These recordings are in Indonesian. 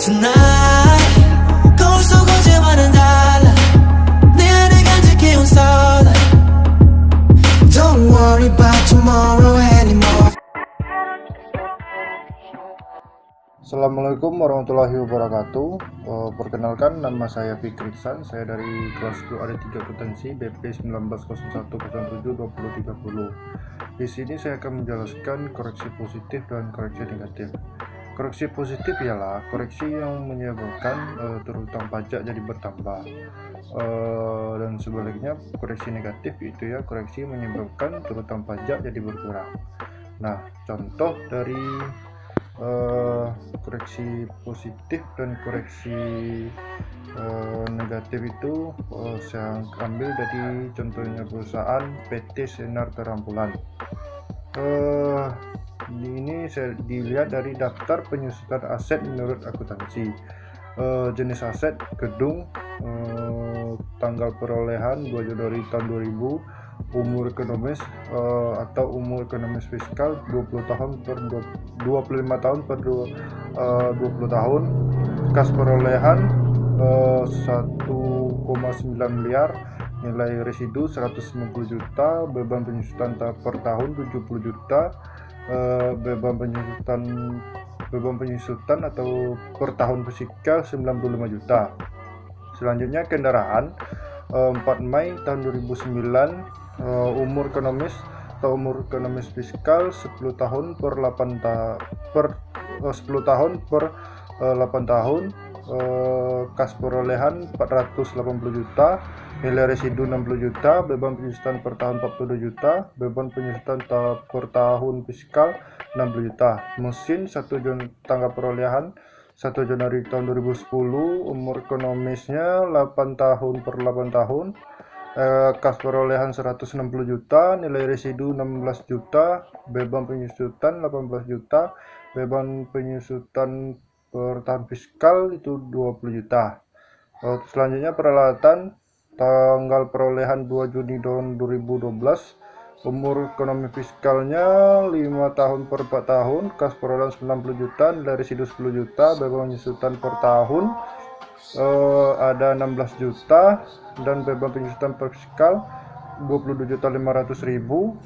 tonight. 거울 속 어제와는 달라. 내 안에 간직해온 starlight. Don't worry about tomorrow anymore. Assalamualaikum warahmatullahi wabarakatuh. Perkenalkan, nama saya Fikri Iksan. Saya dari kelas 2 ada 3 potensi BP 1901072030. Di sini saya akan menjelaskan koreksi positif dan koreksi negatif. Koreksi positif ialah koreksi yang menyebabkan terutang pajak jadi bertambah, dan sebaliknya koreksi negatif itu ya koreksi menyebabkan terutang pajak jadi berkurang. Nah, contoh dari koreksi positif dan koreksi negatif itu saya ambil dari contohnya perusahaan PT Senar Terampulan. Ini saya dilihat dari daftar penyusutan aset menurut akuntansi. Jenis aset gedung, tanggal perolehan 2 Januari tahun 2000, umur ekonomis atau umur ekonomis fiskal 20 tahun per 25 tahun per 20 tahun, kas perolehan 1,9 miliar, nilai residu 190 juta, beban penyusutan per tahun 70 juta, beban penyusutan atau per tahun fiskal 95 juta. Selanjutnya kendaraan 4 Mei tahun 2009, umur ekonomis atau umur ekonomis fiskal 10 tahun per 8 tahun, kas perolehan 480 juta, nilai residu 60 juta, beban penyusutan per tahun 42 juta, beban penyusutan per tahun fiskal 60 juta. Mesin 1 tanggal perolehan 1 Januari tahun 2010, umur ekonomisnya 8 tahun per 8 tahun, kas perolehan 160 juta, nilai residu 16 juta, beban penyusutan 18 juta, beban penyusutan per tahun fiskal itu 20 juta. Selanjutnya peralatan, tanggal perolehan 2 Juni tahun 2012, umur ekonomi fiskalnya 5 tahun per 4 tahun, kas perolehan 90 juta, nilai residu 10 juta, beban penyusutan per tahun ada 16 juta, dan beban penyusutan per fiskal 22.500.000.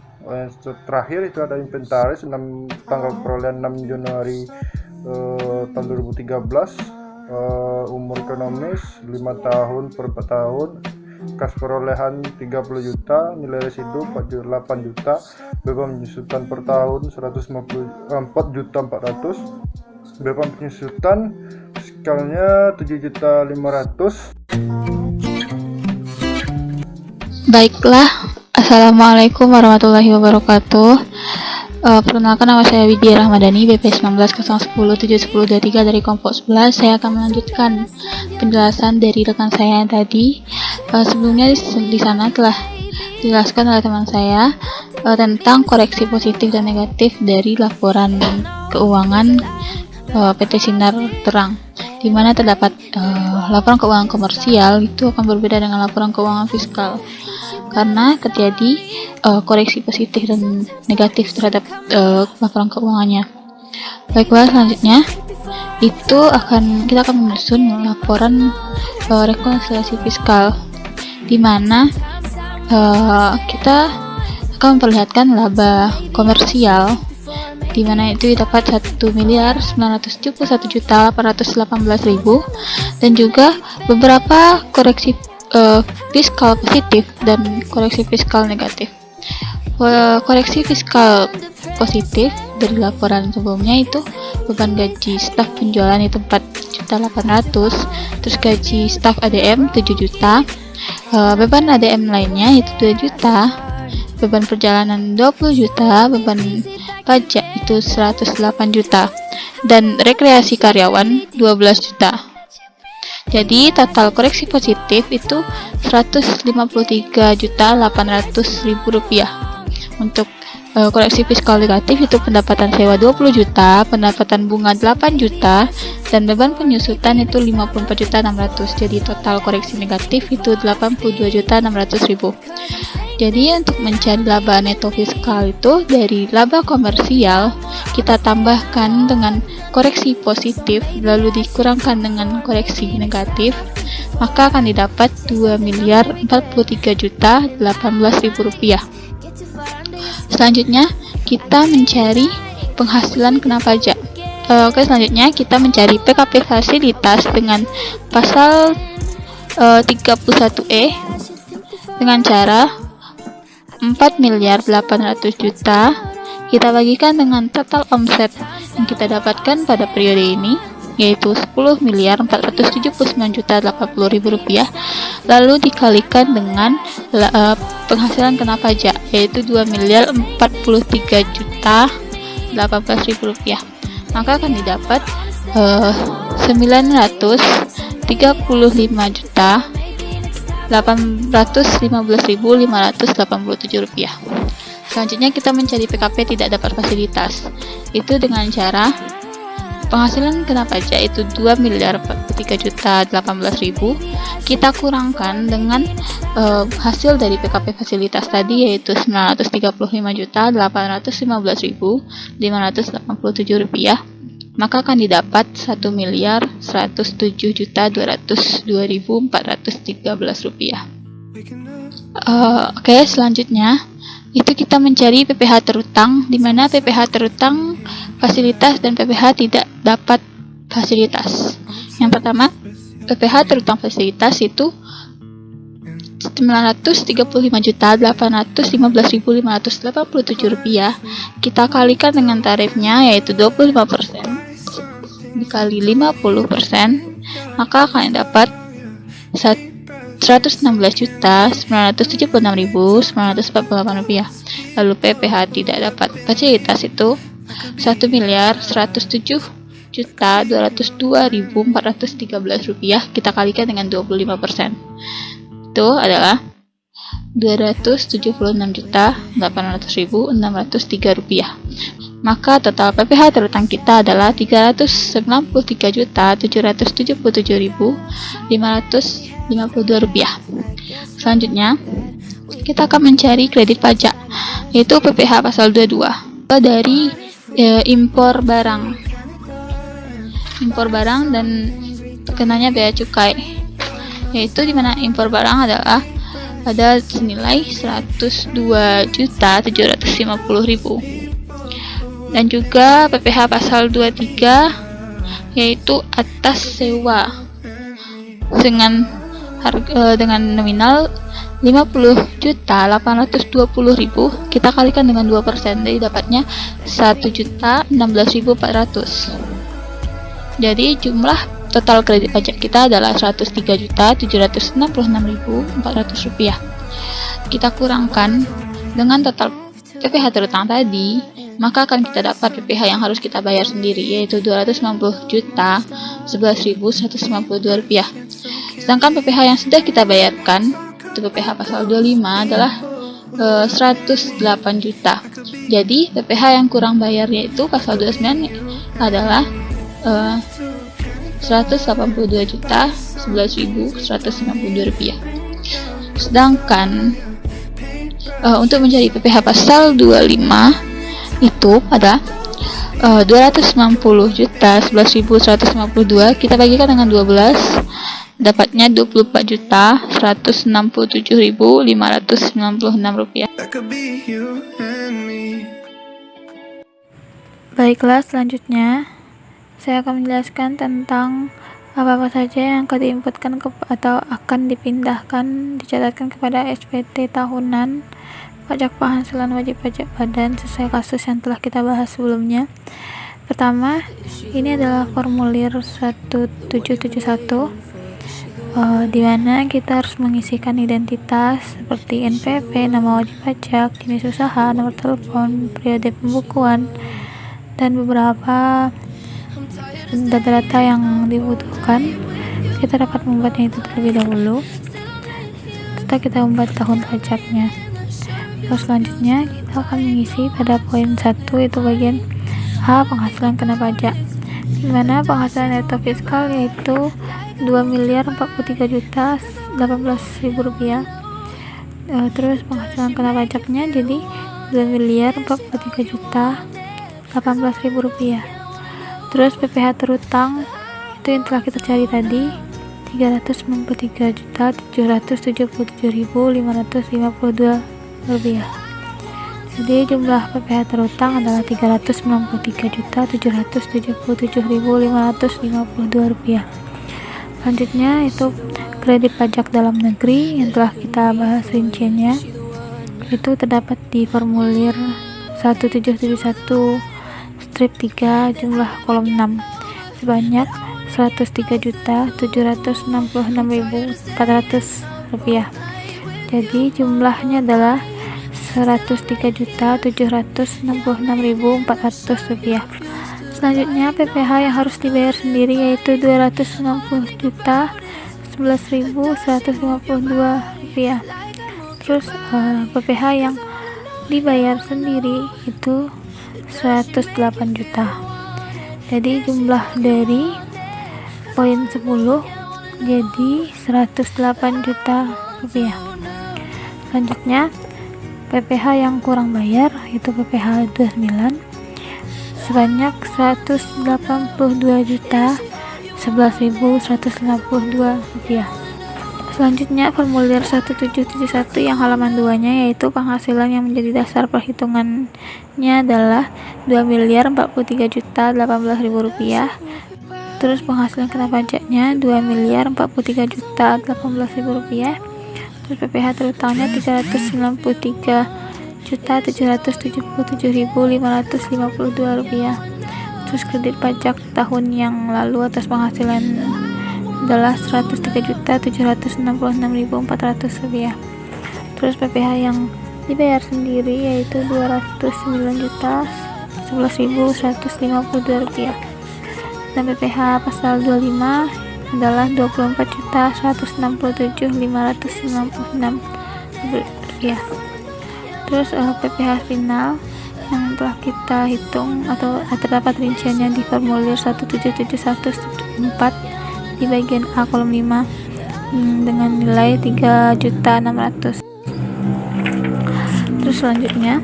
Terakhir itu ada inventaris tanggal perolehan 6 Januari tahun 2013, umur ekonomis 5 tahun per 4 tahun, kas perolehan 30 juta, nilai residu 48 juta, beban penyusutan per tahun 4.400.000, beban penyusutan fiskalnya 7.500.000. Baiklah, Assalamualaikum warahmatullahi wabarakatuh. Perkenalkan, nama saya Widya Rahmadani, BP 1901071023 dari kelompok 11. Saya akan melanjutkan penjelasan dari rekan saya yang tadi. Sebelumnya di sana telah dijelaskan oleh teman saya tentang koreksi positif dan negatif dari laporan keuangan PT Sinar Terang, di mana terdapat laporan keuangan komersial itu akan berbeda dengan laporan keuangan fiskal karena terjadi koreksi positif dan negatif terhadap laporan keuangannya. Baiklah, selanjutnya kita akan menyusun laporan rekonsiliasi fiskal, di mana kita akan memperlihatkan laba komersial, di mana itu didapat 1.971.818.000, dan juga beberapa koreksi fiskal positif dan koreksi fiskal negatif. Koreksi fiskal positif dari laporan sebelumnya itu beban gaji staf penjualan itu 4.800.000, terus gaji staf ADM 7 juta, beban ADM lainnya itu 2 juta, beban perjalanan 20 juta, beban pajak itu 108 juta, dan rekreasi karyawan 12 juta. Jadi total koreksi positif itu 153.800.000 rupiah. Untuk koreksi fiskal negatif itu pendapatan sewa 20 juta, pendapatan bunga 8 juta, dan beban penyusutan itu 54.600.000. Jadi total koreksi negatif itu 82.600.000. Jadi untuk mencari laba neto fiskal itu dari laba komersial kita tambahkan dengan koreksi positif lalu dikurangkan dengan koreksi negatif, maka akan didapat 2.043.018.000 rupiah. Selanjutnya kita mencari penghasilan kena pajak. Selanjutnya kita mencari PKP fasilitas dengan pasal 31E dengan cara 4.800.000.000 kita bagikan dengan total omset yang kita dapatkan pada periode ini, yaitu 10.479.080.000 rupiah, lalu dikalikan dengan penghasilan kena pajak, yaitu 2.043.018.000 rupiah, maka akan didapat 935.815.587 rupiah. Selanjutnya kita mencari PKP tidak dapat fasilitas, itu dengan cara penghasilan kena pajak itu 2.043.018.000 kita kurangkan dengan hasil dari PKP fasilitas tadi, yaitu 935.815.587 rupiah, maka akan didapat 1.107.202.413 rupiah. Oke, selanjutnya itu kita mencari PPh terutang, di mana PPh terutang fasilitas dan PPh tidak dapat fasilitas. Yang pertama, PPh terutang fasilitas itu 935.815.587 rupiah. Kita kalikan dengan tarifnya, yaitu 25% dikali 50%, maka akan dapat 116.976.948 rupiah. Lalu PPh tidak dapat fasilitas itu 1.107.202.413 rupiah. Kita kalikan dengan 25%, itu adalah 276.800.603 rupiah. Maka total PPh terutang kita adalah 393.777.552 rupiah. Selanjutnya kita akan mencari kredit pajak, yaitu PPh pasal 22 dari impor barang dan kenanya bea cukai, yaitu dimana impor barang adalah ada senilai 102.750.000, dan juga PPh pasal 23 yaitu atas sewa dengan nominal 50.820.000, kita kalikan dengan 2%, jadi dapatnya 1.016.400. Jadi jumlah total kredit pajak kita adalah 103.766.400 rupiah. Kita kurangkan dengan total PPh terutang tadi, maka akan kita dapat PPh yang harus kita bayar sendiri, yaitu 290.011.152 rupiah. Sedangkan PPh yang sudah kita bayarkan, itu PPh pasal 25 adalah 108 juta. Jadi PPh yang kurang bayar, yaitu pasal 29 adalah 182.011.192 rupiah. Sedangkan untuk mencari PPh pasal 25 itu pada 290.011.152 kita bagikan dengan 12, dapatnya 24.167.596 rupiah. Baiklah, selanjutnya saya akan menjelaskan tentang apa-apa saja yang akan diinputkan atau akan dipindahkan dicatatkan kepada SPT tahunan pajak penghasilan wajib pajak badan sesuai kasus yang telah kita bahas sebelumnya. Pertama, ini adalah formulir 1771 di mana kita harus mengisikan identitas seperti NPWP, nama wajib pajak, jenis usaha, nomor telepon, periode pembukuan, dan beberapa data-data yang dibutuhkan. Kita dapat membuatnya itu terlebih dahulu setelah kita membuat tahun pajaknya. Terus selanjutnya kita akan mengisi pada poin 1, itu bagian H, penghasilan kena pajak, dimana penghasilan neto fiskal yaitu 2.043.018.000 rupiah. Terus penghasilan kena pajaknya jadi 2.043.018.000 rupiah. Terus PPh terutang itu yang telah kita cari tadi 393.777.552 rupiah. Jadi jumlah PPh terutang adalah 393.777.552 rupiah. Selanjutnya itu kredit pajak dalam negeri yang telah kita bahas rinciannya. Itu terdapat di formulir 1771 strip 3 jumlah kolom 6 sebanyak 103.766.400 rupiah. Jadi jumlahnya adalah 103.766.400 rupiah. Selanjutnya PPh yang harus dibayar sendiri yaitu 260.011.152 rupiah. Terus PPh yang dibayar sendiri itu 108 juta. Jadi jumlah dari poin 10 jadi 108 juta rupiah. Selanjutnya PPh yang kurang bayar yaitu PPh 29 sebanyak 182.011.152 rupiah. Selanjutnya formulir 1771 yang halaman 2-nya yaitu penghasilan yang menjadi dasar perhitungannya adalah 2.043.018.000 rupiah. Terus penghasilan kena pajaknya 2.043.018.000 rupiah. Terus PPh terutangnya 393.777.552 rupiah. Terus kredit pajak tahun yang lalu atas penghasilan adalah 103.766.400 rupiah. Terus PPh yang dibayar sendiri yaitu 209.011.152 rupiah. Dan PPh pasal 25 adalah 24.167.596 rupiah. Terus PPh final yang telah kita hitung atau terdapat rinciannya di formulir 1771/4 di bagian A kolom 5 dengan nilai 3.600.000. Terus selanjutnya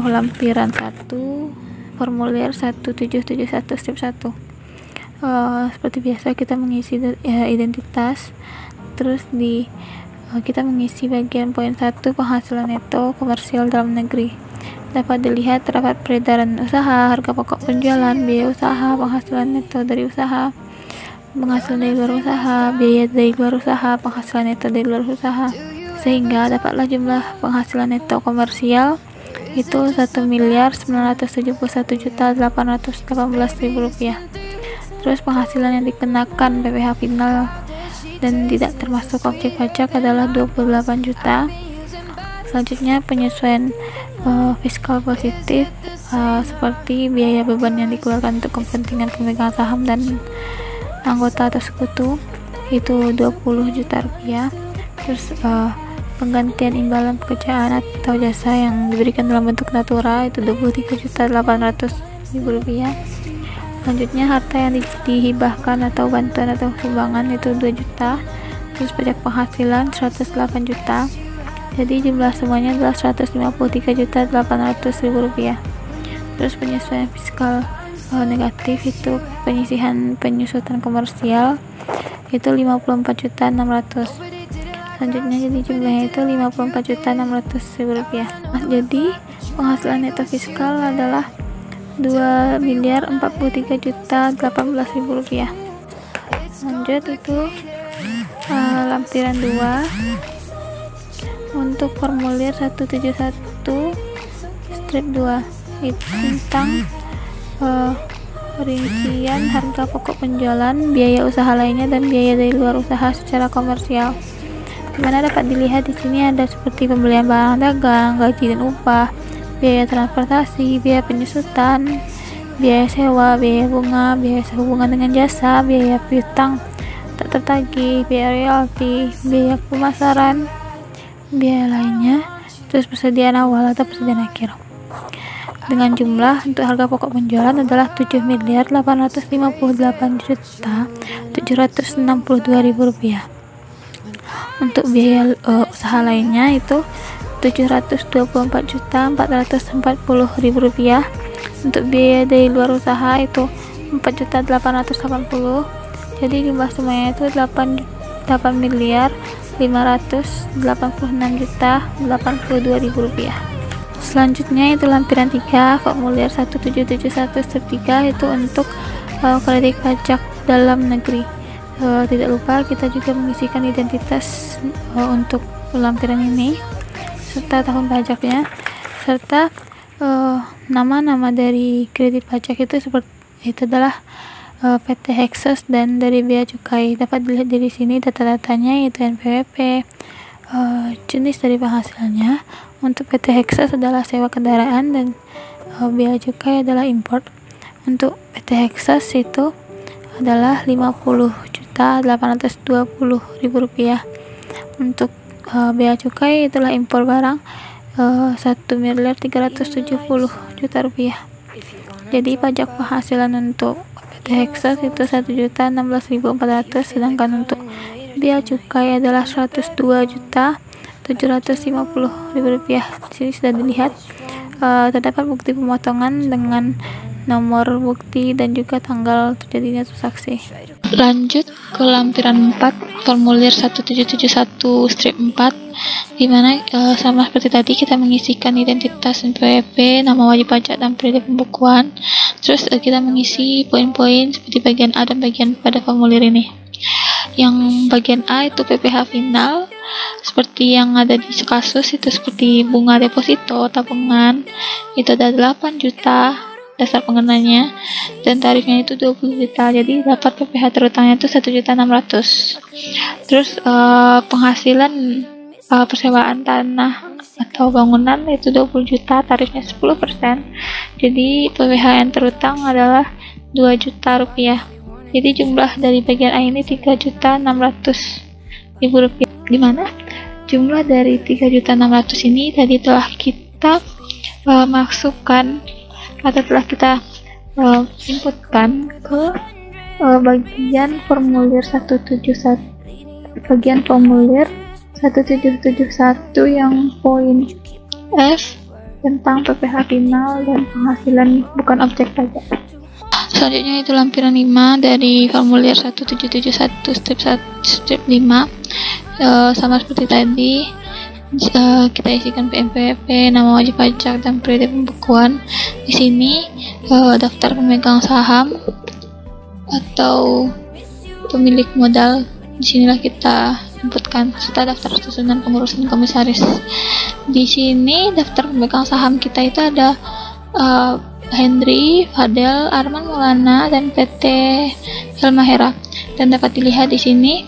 lampiran 1 formulir 1771 strip 1. Seperti biasa kita mengisi identitas, terus kita mengisi bagian poin 1 penghasilan neto komersial dalam negeri. Dapat dilihat terdapat peredaran usaha, harga pokok penjualan, biaya usaha, penghasilan neto dari usaha, penghasilan dari luar usaha, biaya dari luar usaha, penghasilan neto dari luar usaha, sehingga dapatlah jumlah penghasilan neto komersial itu 1.971.818.000 rupiah. Terus penghasilan yang dikenakan PPh final dan tidak termasuk objek pajak adalah 28 juta. Selanjutnya penyesuaian fiskal positif seperti biaya beban yang dikeluarkan untuk kepentingan pemegang saham dan anggota atau sekutu itu 20 juta rupiah. Terus penggantian imbalan pekerjaan atau jasa yang diberikan dalam bentuk natura itu 23.800.000 rupiah. Selanjutnya harta yang dihibahkan atau bantuan atau sumbangan itu 2 juta. Terus pajak penghasilan 108 juta. Jadi jumlah semuanya adalah 153.800.000 rupiah. Terus penyesuaian fiskal negatif itu penyusutan komersial itu 54.600.000. Selanjutnya jadi jumlahnya itu 54.600.000 rupiah. Jadi penghasilan neto fiskal adalah 2.043.018.000 rupiah. Lanjut itu lampiran 2 untuk formulir 171 strip 2 itu tentang rincian harga pokok penjualan, biaya usaha lainnya dan biaya dari luar usaha secara komersial. Dimana dapat dilihat di sini ada seperti pembelian barang dagang, gaji dan upah, biaya transportasi, biaya penyusutan, biaya sewa, biaya bunga, biaya sehubungan dengan jasa, biaya piutang tak tertagih, biaya royalti, biaya pemasaran, biaya lainnya, terus persediaan awal atau persediaan akhir. Dengan jumlah untuk harga pokok penjualan adalah 7.858.762.000 rupiah. Untuk biaya usaha lainnya itu Rp724.440.000. Untuk biaya dari luar usaha itu Rp4.880.000. Jadi jumlah semuanya itu Rp8.586.082.000. Selanjutnya itu lampiran 3 formulir 1771 strip 3 itu untuk kredit pajak dalam negeri. Tidak lupa kita juga mengisikan identitas untuk lampiran ini serta tahun pajaknya, serta nama-nama dari kredit pajak itu adalah PT Hexas dan dari bea cukai. Dapat dilihat dari sini data-datanya yaitu NPWP, jenis dari penghasilannya. Untuk PT Hexas adalah sewa kendaraan dan bea cukai adalah import. Untuk PT Hexas itu adalah Rp50.820.000. Untuk bea cukai itulah impor barang Rp1.370.000.000. Jadi pajak penghasilan untuk PT Hexas itu Rp1.016.400, sedangkan untuk bea cukai adalah Rp102.750.000. Di sini sudah dilihat terdapat bukti pemotongan dengan nomor bukti dan juga tanggal terjadinya transaksi. Lanjut ke lampiran 4 formulir 1771 strip 4, dimana sama seperti tadi kita mengisikan identitas NPWP, nama wajib pajak dan periode pembukuan. Terus kita mengisi poin-poin seperti bagian A dan bagian B pada formulir ini. Yang bagian A itu PPh final, seperti yang ada di kasus itu seperti bunga deposito tabungan itu ada 8 juta dasar pengenanya dan tarifnya itu 20 juta. Jadi dapat PPh terutangnya itu 1.600.000. Terus penghasilan persewaan tanah atau bangunan itu 20 juta, tarifnya 10%. Jadi PPh yang terutang adalah 2 juta rupiah. Jadi jumlah dari bagian A ini 3.600.000 rupiah. Di mana jumlah dari 3.600.000 ini tadi telah kita masukkan atau telah kita inputkan ke bagian formulir 171 yang poin F tentang PPh final dan penghasilan bukan objek pajak. Selanjutnya itu lampiran 5 dari formulir 1771 strip 5, sama seperti tadi. Kita isikan PNPWP, nama wajib pajak dan periode pembukuan. Di sini daftar pemegang saham atau pemilik modal, disinilah kita inputkan, serta daftar susunan pengurusan komisaris. Di sini daftar pemegang saham kita itu ada Hendri, Fadel, Arman Maulana, dan PT Helmahera. Dan dapat dilihat di sini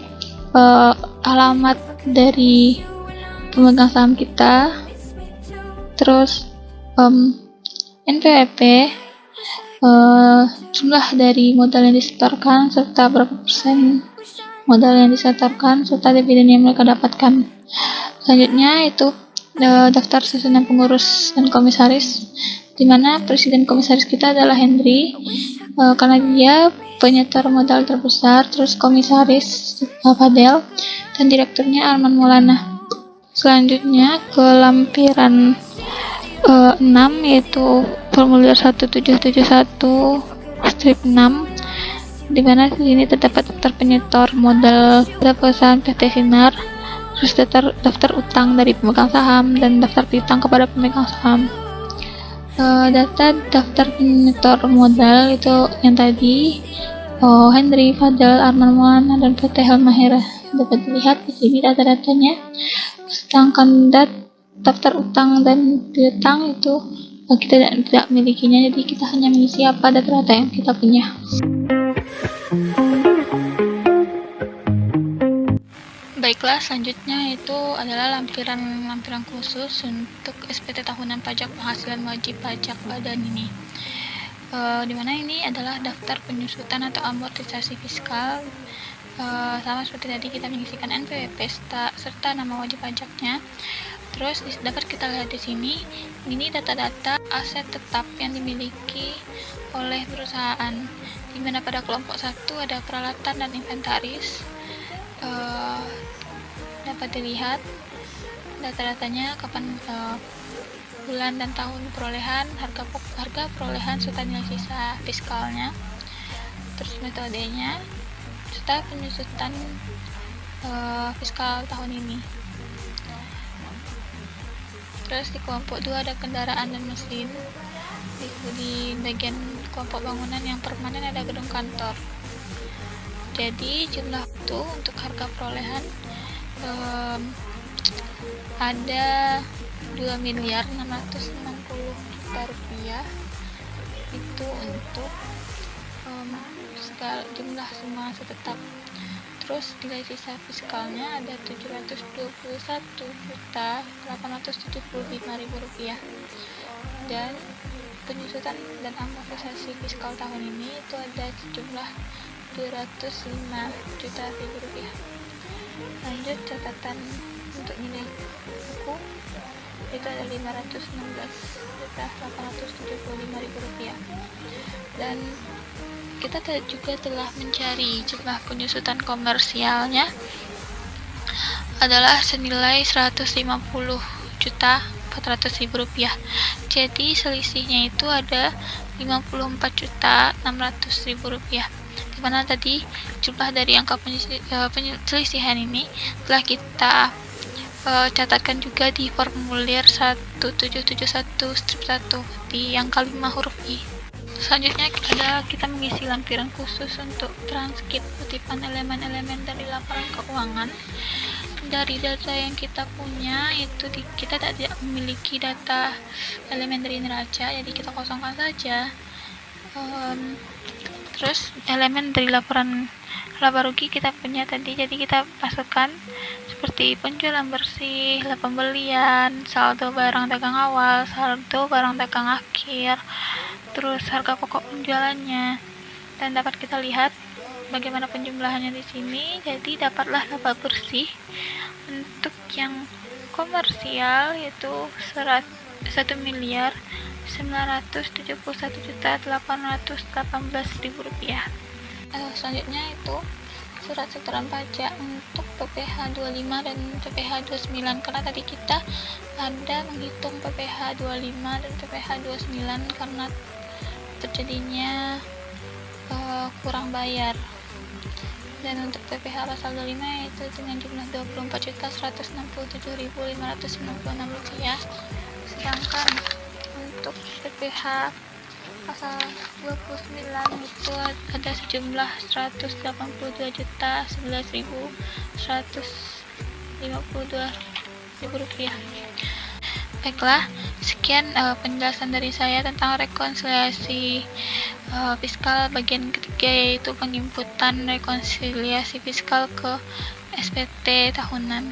alamat dari pemegang saham kita, terus NPWP, jumlah dari modal yang disetorkan, serta berapa persen modal yang disetorkan, serta dividen yang mereka dapatkan. Selanjutnya itu daftar susunan pengurus dan komisaris, di mana presiden komisaris kita adalah Hendri, karena dia penyetor modal terbesar. Terus komisaris Fadel dan direkturnya Arman Maulana. Selanjutnya ke lampiran 6 yaitu formulir 1771 strip 6, di mana di sini terdapat daftar penyetor modal pada perusahaan PT Sinar, terus daftar utang dari pemegang saham dan daftar piutang kepada pemegang saham. Data daftar penyetor modal itu yang tadi Hendri, Fadel, Arman Maulana, dan PT Helmahera. Dapat dilihat di sini data-datanya. Sedangkan daftar utang dan piutang itu kita tidak milikinya, jadi kita hanya mengisi apa data-data yang kita punya. Baiklah, selanjutnya itu adalah lampiran khusus untuk SPT tahunan pajak penghasilan wajib pajak badan ini. Dimana ini adalah daftar penyusutan atau amortisasi fiskal. Sama seperti tadi kita mengisikan NPWP serta nama wajib pajaknya. Terus dapat kita lihat di sini, ini data-data aset tetap yang dimiliki oleh perusahaan, di mana pada kelompok 1 ada peralatan dan inventaris, dapat dilihat data-datanya, kapan bulan dan tahun perolehan, harga perolehan serta nilai sisa fiskalnya, terus metodenya, serta penyusutan fiskal tahun ini. Terus di kelompok 2 ada kendaraan dan mesin. Di bagian kelompok bangunan yang permanen ada gedung kantor. Jadi jumlah itu untuk harga perolehan ada 2.660.000.000 rupiah. Itu untuk segala jumlah semua setetap. Terus nilai sisa fiskalnya ada 721.875.000 rupiah. Dan penyusutan dan amortisasi fiskal tahun ini itu ada sejumlah 205 juta rupiah. Lanjut catatan untuk nilai buku itu ada 516.875.000 rupiah. Dan kita juga telah mencari jumlah penyusutan komersialnya adalah senilai 150.400.000 rupiah. Jadi selisihnya itu ada 54.600.000 rupiah. Dimana tadi jumlah dari angka penyelisihan ini telah kita catatkan juga di formulir 1771-1 di angka 5 huruf I. Selanjutnya kita mengisi lampiran khusus untuk transkrip kutipan elemen-elemen dari laporan keuangan. Dari data yang kita punya itu kita tidak memiliki data elemen dari neraca, jadi kita kosongkan saja. Terus elemen dari laporan laba rugi kita punya tadi, jadi kita masukkan seperti penjualan bersih, pembelian, saldo barang dagang awal, saldo barang dagang akhir, terus harga pokok penjualannya, dan dapat kita lihat bagaimana penjumlahannya di sini. Jadi dapatlah laba bersih untuk yang komersial yaitu 1.971.818.000 rupiah. Selanjutnya itu surat setoran pajak untuk PPh 25 dan PPh 29, karena tadi kita ada menghitung PPh 25 dan PPh 29 karena terjadinya kurang bayar. Dan untuk PPh pasal 25 yaitu dengan jumlah 24.167.596 rupiah. Sedangkan untuk PPh pasal 29 itu ada sejumlah 182.11.152.000 rupiah. Baiklah, sekian penjelasan dari saya tentang rekonsiliasi fiskal bagian ketiga, yaitu penginputan rekonsiliasi fiskal ke SPT tahunan.